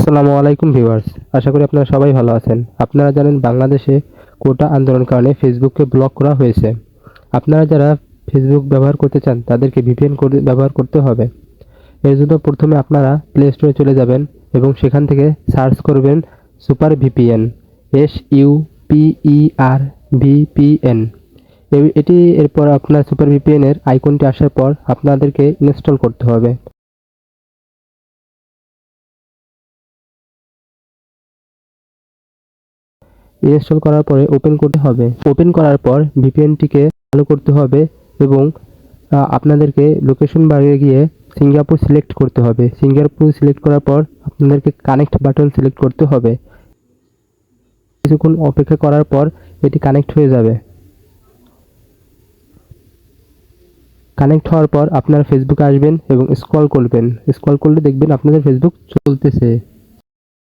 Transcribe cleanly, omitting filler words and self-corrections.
আসসালামু আলাইকুম ভিউয়ার্স, আশা করি আপনারা সবাই ভালো আছেন। আপনারা জানেন বাংলাদেশে কোটা আন্দোলনের কারণে ফেসবুককে ব্লক করা হয়েছে। আপনারা যারা ফেসবুক ব্যবহার করতে চান তাদেরকে ভিপিএন ব্যবহার করতে হবে। এর জন্য প্রথমে আপনারা প্লে স্টোরে চলে যাবেন এবং সেখান থেকে সার্চ করবেন সুপার ভিপিএন, SUPER এটি এরপর আপনার সুপার ভিপিএন এর আইকনটি আসার পর আপনাদেরকে ইনস্টল করতে হবে। ইনস্টল করার পরে ওপেন করতে হবে। ওপেন করার পর ভিপিএনটিকে চালু করতে হবে এবং আপনাদেরকে লোকেশন বারে গিয়ে সিঙ্গাপুর সিলেক্ট করতে হবে। সিঙ্গাপুর সিলেক্ট করার পর আপনাদেরকে কানেক্ট বাটন সিলেক্ট করতে হবে। কিছুক্ষণ অপেক্ষা করার পর এটি কানেক্ট হয়ে যাবে। কানেক্ট হওয়ার পর আপনারা ফেসবুকে আসবেন এবং স্ক্রল করবেন। স্ক্রল করলে দেখবেন আপনাদের ফেসবুক চলতেছে।